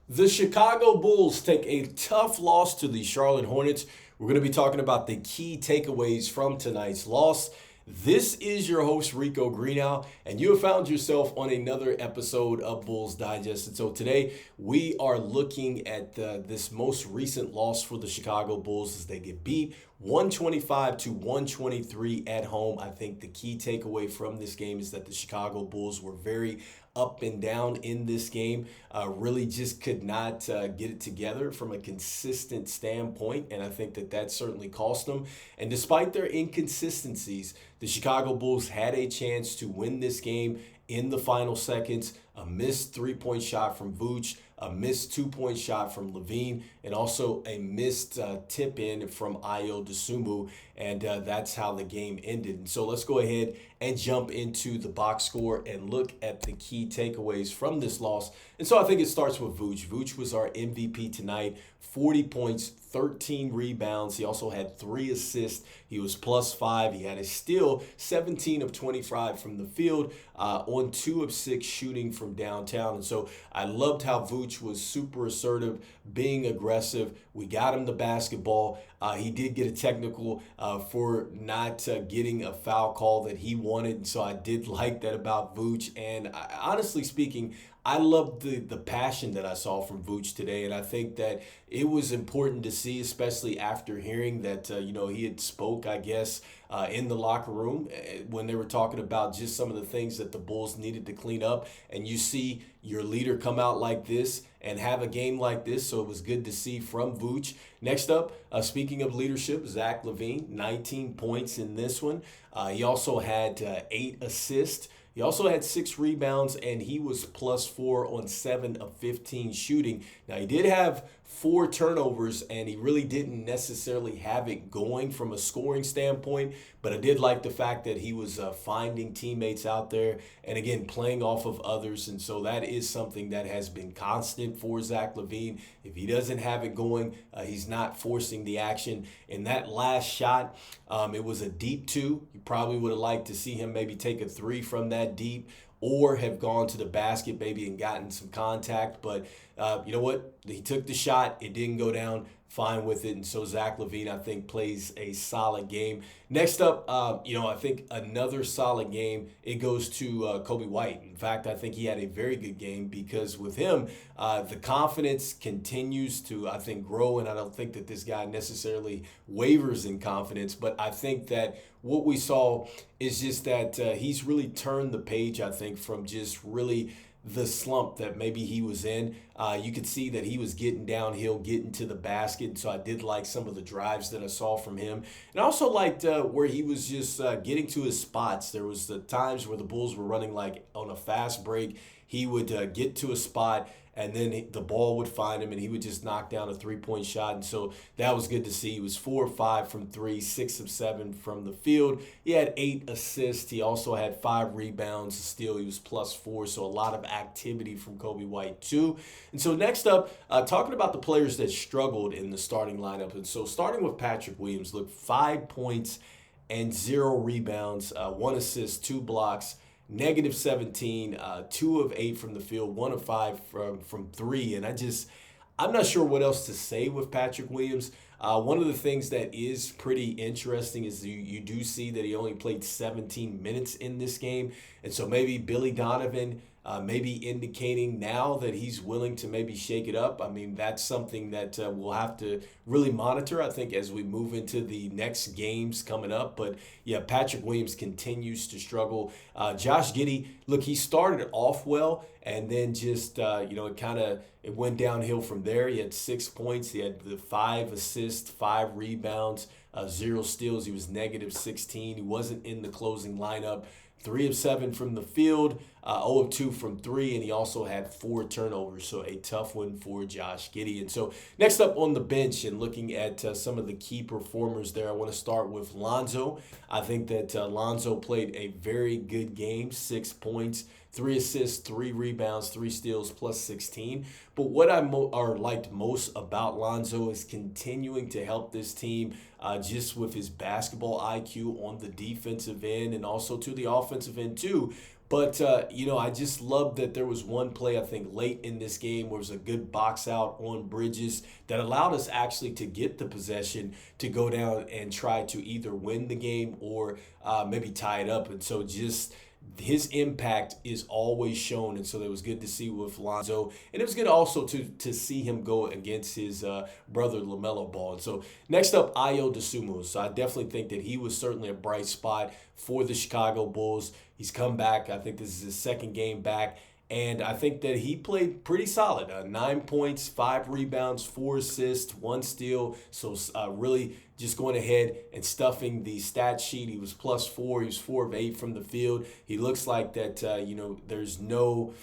The Chicago Bulls take a tough loss to the Charlotte Hornets. We're going to be talking about the key takeaways from tonight's loss. This is your host, Rico Greenhowe, and you have found yourself on another episode of Bulls Digest. And so today we are looking at this most recent loss for the Chicago Bulls as they get beat 125 to 123 at home. I think the key takeaway from this game is that the Chicago Bulls were very up and down in this game, really just could not get it together from a consistent standpoint, and I think that certainly cost them. And despite their inconsistencies, the Chicago Bulls had a chance to win this game in the final seconds. A missed three-point shot from Vooch, a missed two-point shot from LaVine, and also a missed tip-in from Ayo Dosunmu, and that's how the game ended. And so let's go ahead and jump into the box score and look at the key takeaways from this loss. And so I think it starts with Vooch. Vooch was our MVP tonight, 40 points, 13 rebounds. He also had 3 assists. He was +5. He had a steal, 17 of 25 from the field, on 2 of 6 shooting from downtown. And so I loved how Vooch was super assertive, being aggressive. We got him the basketball. He did get a technical for not getting a foul call that he wanted. And so I did like that about Vooch. And honestly speaking, I loved the passion that I saw from Vooch today, and I think that it was important to see, especially after hearing that he had spoke, I guess, in the locker room when they were talking about just some of the things that the Bulls needed to clean up, and you see your leader come out like this and have a game like this, so it was good to see from Vooch. Next up, speaking of leadership, Zach LaVine, 19 points in this one. He also had 8 assists. He also had 6 rebounds, and he was +4 on 7 of 15 shooting. Now, he did have 4 turnovers, and he really didn't necessarily have it going from a scoring standpoint, but I did like the fact that he was finding teammates out there and, again, playing off of others, and so that is something that has been constant for Zach LaVine. If he doesn't have it going, he's not forcing the action. In that last shot, it was a deep 2. You probably would have liked to see him maybe take a 3 from that deep or have gone to the basket maybe and gotten some contact. But you know what? He took the shot. It didn't go down. Fine with it. And so Zach LaVine, I think, plays a solid game. Next up, I think another solid game, it goes to Coby White. In fact, I think he had a very good game because with him, the confidence continues to, I think, grow. And I don't think that this guy necessarily wavers in confidence. But I think that what we saw is just that he's really turned the page, I think, from just really the slump that maybe he was in. You could see that he was getting downhill, getting to the basket. And so I did like some of the drives that I saw from him. And I also liked where he was just getting to his spots. There was the times where the Bulls were running like on a fast break. He would get to a spot, and then the ball would find him, and he would just knock down a three-point shot. And so that was good to see. He was 4 of 5 from 3, 6 of 7 from the field. He had 8 assists. He also had 5 rebounds. Still, he was +4, so a lot of activity from Coby White, too. And so next up, talking about the players that struggled in the starting lineup. And so starting with Patrick Williams, look, 5 points and 0 rebounds, 1 assist, 2 blocks. -17, 2 of 8 from the field, 1 of 5 from 3. And I'm not sure what else to say with Patrick Williams. One of the things that is pretty interesting is you do see that he only played 17 minutes in this game. And so maybe Billy Donovan maybe indicating now that he's willing to maybe shake it up. I mean, that's something that we'll have to really monitor, I think, as we move into the next games coming up. But, yeah, Patrick Williams continues to struggle. Josh Giddey, look, he started off well, and then just, it went downhill from there. He had 6 points. He had the 5 assists, 5 rebounds, 0 steals. He was -16. He wasn't in the closing lineup. 3 of 7 from the field, 0 of 2 from 3, and he also had 4 turnovers, so a tough one for Josh Giddey. And so next up on the bench and looking at some of the key performers there, I want to start with Lonzo. I think that Lonzo played a very good game, 6 points, 3 assists, 3 rebounds, 3 steals, +16. But what I liked most about Lonzo is continuing to help this team just with his basketball IQ on the defensive end and also to the offensive end too, But, I just love that there was one play, I think, late in this game where it was a good box out on Bridges that allowed us actually to get the possession to go down and try to either win the game or maybe tie it up. And so just his impact is always shown, and so it was good to see with Lonzo, and it was good also to see him go against his brother LaMelo Ball. And so next up, Ayo Dosunmu. So I definitely think that he was certainly a bright spot for the Chicago Bulls. He's come back. I think this is his second game back. And I think that he played pretty solid. 9 points, 5 rebounds, 4 assists, 1 steal. So really just going ahead and stuffing the stat sheet. He was +4. He was 4 of 8 from the field. He looks like that, there's no,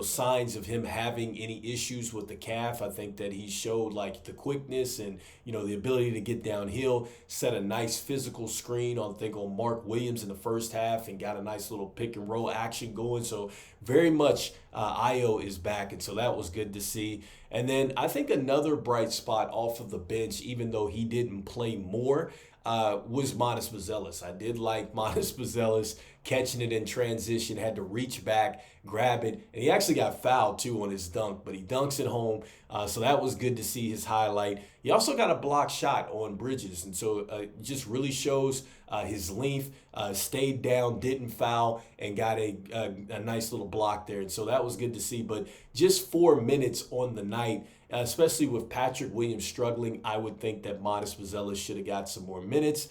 signs of him having any issues with the calf. I think that he showed like the quickness and, the ability to get downhill, set a nice physical screen on Mark Williams in the first half and got a nice little pick and roll action going. So very much Ayo is back, and so that was good to see. And then I think another bright spot off of the bench, even though he didn't play more, was Buzelis. I did like Buzelis catching it in transition, had to reach back, grab it, and he actually got fouled too on his dunk, but he dunks it home. So that was good to see his highlight. He also got a block shot on Bridges, and so it just really shows his length, stayed down, didn't foul, and got a nice little block there. And so that was good to see. But just 4 minutes on the night, especially with Patrick Williams struggling, I would think that Buzelis should have got some more minutes.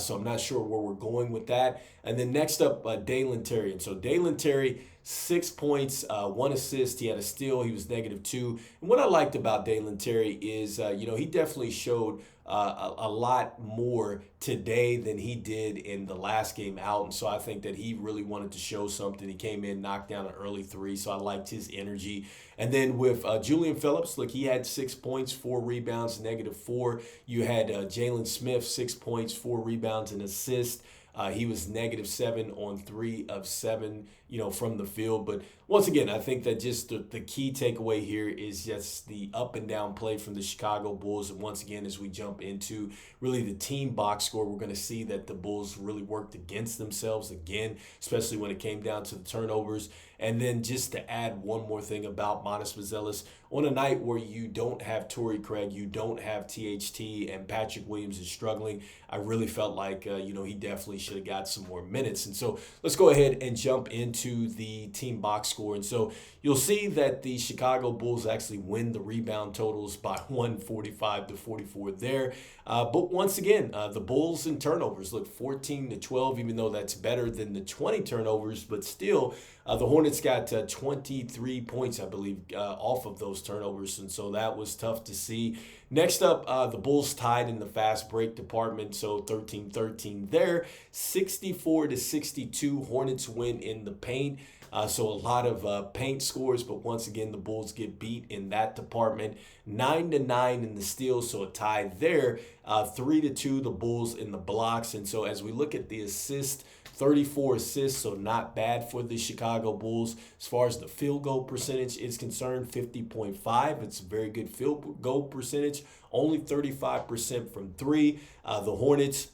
So I'm not sure where we're going with that. And then next up, Dalen Terry. And so Dalen Terry, 6 points, 1 assist. He had a steal. He was -2. And what I liked about Dalen Terry is, he definitely showed a lot more today than he did in the last game out. And so I think that he really wanted to show something. He came in, knocked down an early 3, so I liked his energy. And then with Julian Phillips, look, he had 6 points, 4 rebounds, -4. You had Jalen Smith, 6 points, 4 rebounds, and assist. He was -7 on 3 of 7, from the field. But once again, I think that just the key takeaway here is just the up and down play from the Chicago Bulls. And once again, as we jump into really the team box score, we're going to see that the Bulls really worked against themselves again, especially when it came down to the turnovers. And then just to add one more thing about Buzelis, on a night where you don't have Torrey Craig, you don't have THT, and Patrick Williams is struggling, I really felt like, he definitely should have got some more minutes. And so let's go ahead and jump into the team box score. And so you'll see that the Chicago Bulls actually win the rebound totals by 145-44 there. But once again, the Bulls in turnovers look 14-12, even though that's better than the 20 turnovers, but still the Hornets got 23 points, I believe, off of those turnovers, and so that was tough to see. Next up, the Bulls tied in the fast break department, so 13-13 there. 64-62, Hornets win in the paint. So a lot of paint scores, but once again, the Bulls get beat in that department. 9-9 in the steals, so a tie there. 3-2, the Bulls in the blocks. And so as we look at the assist, 34 assists, so not bad for the Chicago Bulls. As far as the field goal percentage is concerned, 50.5. It's a very good field goal percentage. Only 35% from 3. The Hornets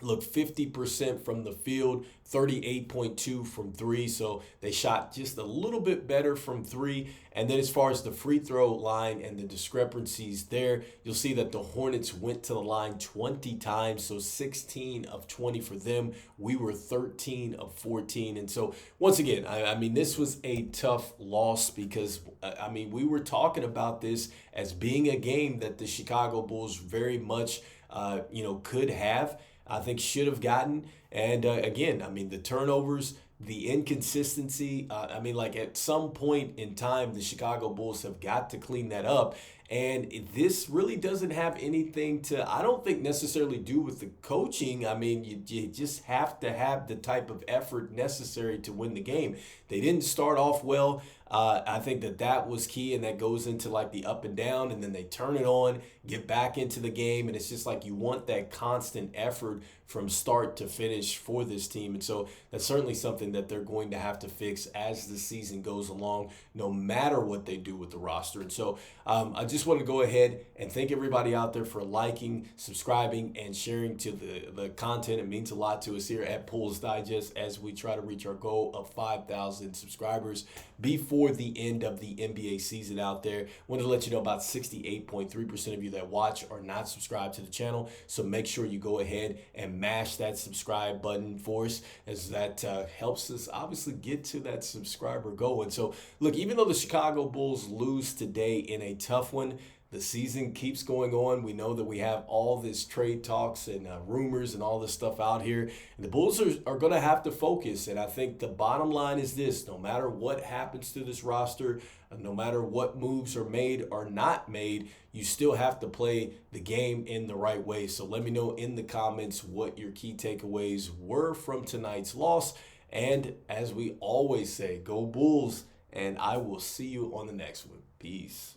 look 50% from the field, 38.2 from 3. So they shot just a little bit better from 3. And then as far as the free throw line and the discrepancies there, you'll see that the Hornets went to the line 20 times. So 16 of 20 for them. We were 13 of 14. And so once again, I mean, this was a tough loss because, we were talking about this as being a game that the Chicago Bulls very much, could have. I think should have gotten. And again, the turnovers, the inconsistency, at some point in time, the Chicago Bulls have got to clean that up. And this really doesn't have anything to, I don't think, necessarily do with the coaching. You just have to have the type of effort necessary to win the game. They didn't start off well. I think that was key, and that goes into like the up and down, and then they turn it on, get back into the game, and it's just like you want that constant effort from start to finish for this team. And so that's certainly something that they're going to have to fix as the season goes along, no matter what they do with the roster. And so I just just want to go ahead and thank everybody out there for liking, subscribing, and sharing to the content. It means a lot to us here at Pools Digest as we try to reach our goal of 5,000 subscribers before the end of the NBA season out there. Wanted to let you know about 68.3% of you that watch are not subscribed to the channel. So make sure you go ahead and mash that subscribe button for us, as that helps us obviously get to that subscriber goal. And so, look, even though the Chicago Bulls lose today in a tough one, the season keeps going on. We know that we have all this trade talks and rumors and all this stuff out here. And the Bulls are going to have to focus. And I think the bottom line is this: no matter what happens to this roster, no matter what moves are made or not made, you still have to play the game in the right way. So let me know in the comments what your key takeaways were from tonight's loss. And as we always say, go Bulls. And I will see you on the next one. Peace.